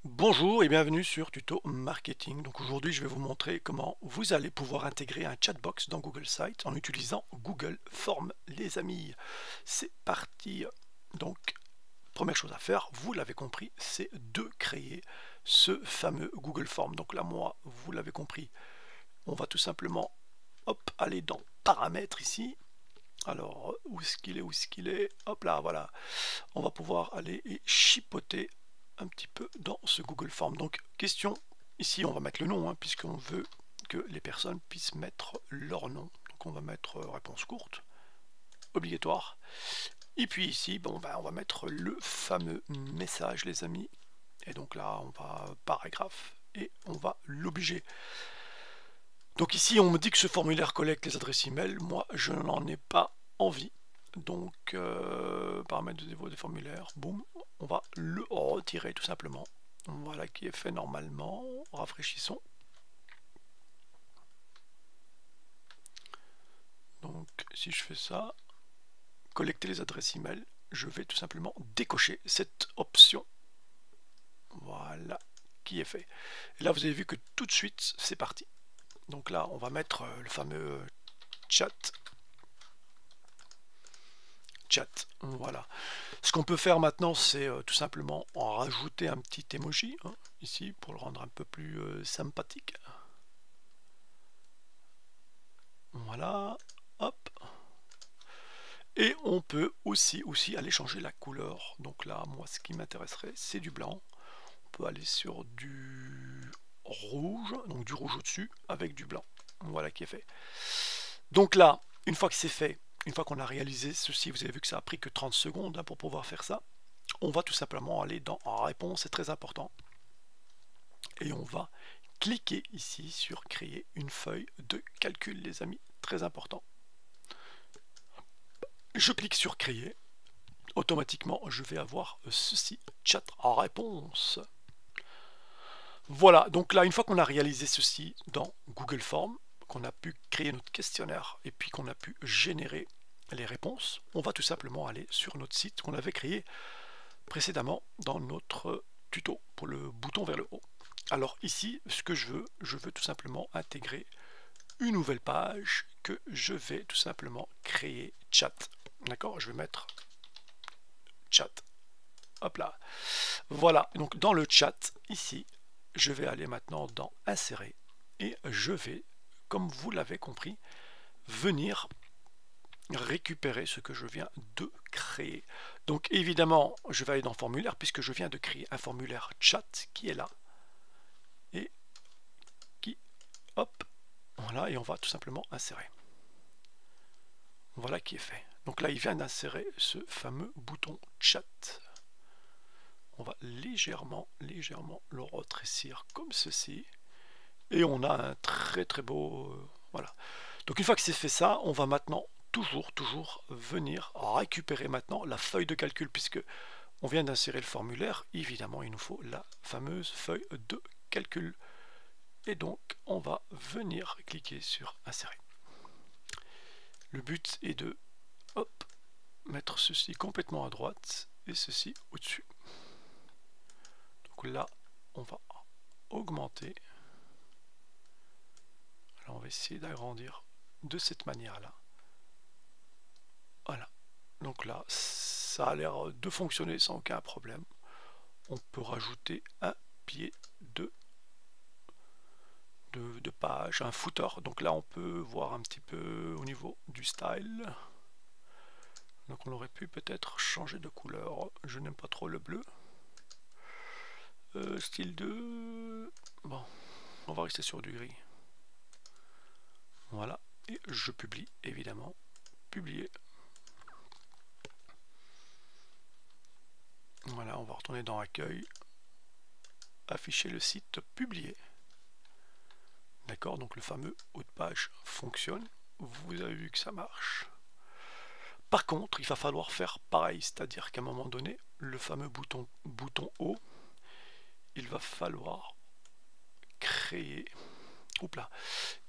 Bonjour et bienvenue sur Tuto Marketing. Donc aujourd'hui, je vais vous montrer comment vous allez pouvoir intégrer un chatbox dans Google Sites en utilisant Google Forms, les amis. C'est parti. Donc, première chose à faire, vous l'avez compris, c'est de créer ce fameux Google Forms. Donc là, moi, vous l'avez compris, on va tout simplement aller dans Paramètres ici. Alors, où est-ce qu'il est, où est-ce qu'il est? Hop là, voilà. On va pouvoir aller et chipoter un petit peu dans ce Google Form. Donc, question, ici on va mettre le nom, hein, puisqu'on veut que les personnes puissent mettre leur nom. Donc on va mettre réponse courte, obligatoire. Et puis ici, bon, on va mettre le fameux message, les amis. Et donc là, on va paragraphe et on va l'obliger. Donc ici, on me dit que ce formulaire collecte les adresses email. Moi, je n'en ai pas envie. Donc, paramètres de niveau des formulaires, boum, on va le retirer tout simplement. Voilà qui est fait normalement. Rafraîchissons. Donc, si je fais ça, collecter les adresses email, je vais tout simplement décocher cette option. Voilà qui est fait. Et là, vous avez vu que tout de suite, c'est parti. Donc là, on va mettre le fameux chat. Voilà. Ce qu'on peut faire maintenant, c'est tout simplement en rajouter un petit emoji, hein, ici, pour le rendre un peu plus sympathique. Voilà, hop. Et on peut aussi aller changer la couleur. Donc là, moi, ce qui m'intéresserait, c'est du blanc. On peut aller sur du rouge, donc du rouge au-dessus, avec du blanc. Voilà qui est fait. Donc là, une fois que c'est fait, une fois qu'on a réalisé ceci, vous avez vu que ça a pris que 30 secondes hein, pour pouvoir faire ça. On va tout simplement aller dans réponse, c'est très important. Et on va cliquer ici sur créer une feuille de calcul, les amis, très important. Je clique sur créer, automatiquement je vais avoir ceci, chat en réponse. Voilà, donc là une fois qu'on a réalisé ceci dans Google Forms, qu'on a pu créer notre questionnaire et puis qu'on a pu générer les réponses, on va tout simplement aller sur notre site qu'on avait créé précédemment dans notre tuto pour le bouton vers le haut. Alors ici, ce que je veux tout simplement intégrer une nouvelle page que je vais tout simplement créer chat. D'accord, je vais mettre chat. Hop là. Voilà, donc dans le chat, ici, je vais aller maintenant dans insérer et je vais, comme vous l'avez compris, venir récupérer ce que je viens de créer. Donc évidemment, je vais aller dans formulaire puisque je viens de créer un formulaire chat qui est là et qui, hop, voilà, et on va tout simplement insérer. Voilà qui est fait. Donc là, il vient d'insérer ce fameux bouton chat. On va légèrement le retrécir comme ceci. Et on a un très beau... voilà. Donc une fois que c'est fait ça, on va maintenant toujours venir récupérer maintenant la feuille de calcul puisque on vient d'insérer le formulaire. Évidemment, il nous faut la fameuse feuille de calcul. Et donc, on va venir cliquer sur insérer. Le but est de hop, mettre ceci complètement à droite et ceci au-dessus. Donc là, on va augmenter. Alors on va essayer d'agrandir de cette manière-là. Voilà. Donc là, ça a l'air de fonctionner sans aucun problème. On peut rajouter un pied de page, un footer. Donc là, on peut voir un petit peu au niveau du style. Donc on aurait pu peut-être changer de couleur. Je n'aime pas trop le bleu. Style 2. Bon, on va rester sur du gris. Voilà. Et je publie, évidemment. Publier. Voilà, on va retourner dans Accueil. Afficher le site, publier. D'accord, donc le fameux haut de page fonctionne. Vous avez vu que ça marche. Par contre, il va falloir faire pareil, c'est-à-dire qu'à un moment donné, le fameux bouton haut, il va falloir créer. Oups là.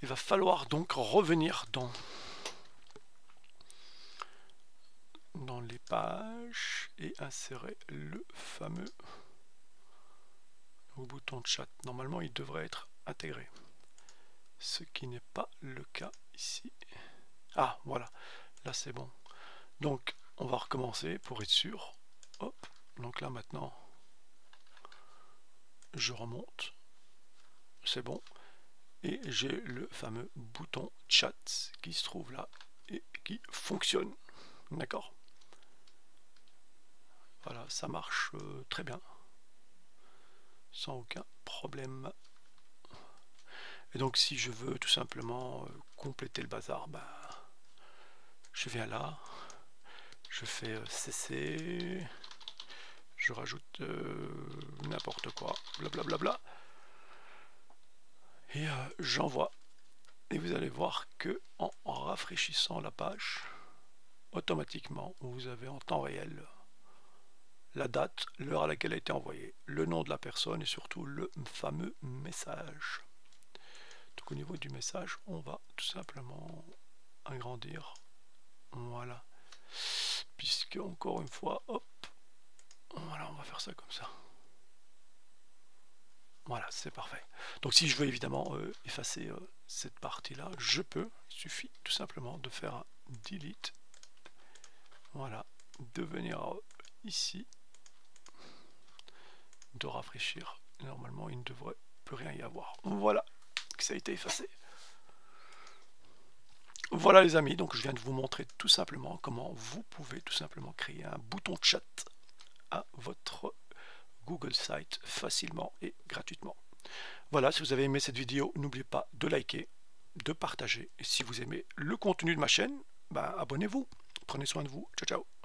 Il va falloir donc revenir dans les pages et insérer le fameux. bouton de chat. Normalement, il devrait être intégré. Ce qui n'est pas le cas ici. Ah, voilà. Là, c'est bon. Donc, on va recommencer pour être sûr. Hop. Donc là, maintenant, je remonte. C'est bon. Et j'ai le fameux bouton chat qui se trouve là et qui fonctionne. D'accord? Voilà, ça marche très bien. Sans aucun problème. Et donc si je veux tout simplement compléter le bazar, bah, je viens là, je fais CC, je rajoute n'importe quoi, blablabla, et j'envoie. Et vous allez voir que en rafraîchissant la page, automatiquement, vous avez en temps réel la date, l'heure à laquelle a été envoyé, le nom de la personne et surtout le fameux message. Donc au niveau du message, on va tout simplement agrandir. Voilà. Puisque encore une fois, hop, voilà, on va faire ça comme ça. Voilà, c'est parfait. Donc si je veux évidemment effacer cette partie-là, je peux. Il suffit tout simplement de faire un delete. Voilà, de venir ici, de rafraîchir. Normalement, il ne devrait plus rien y avoir. Voilà, que ça a été effacé. Voilà les amis, donc je viens de vous montrer tout simplement comment vous pouvez tout simplement créer un bouton chat à votre Google Site facilement et gratuitement. Voilà, si vous avez aimé cette vidéo, n'oubliez pas de liker, de partager. Et si vous aimez le contenu de ma chaîne, bah, abonnez-vous. Prenez soin de vous. Ciao, ciao.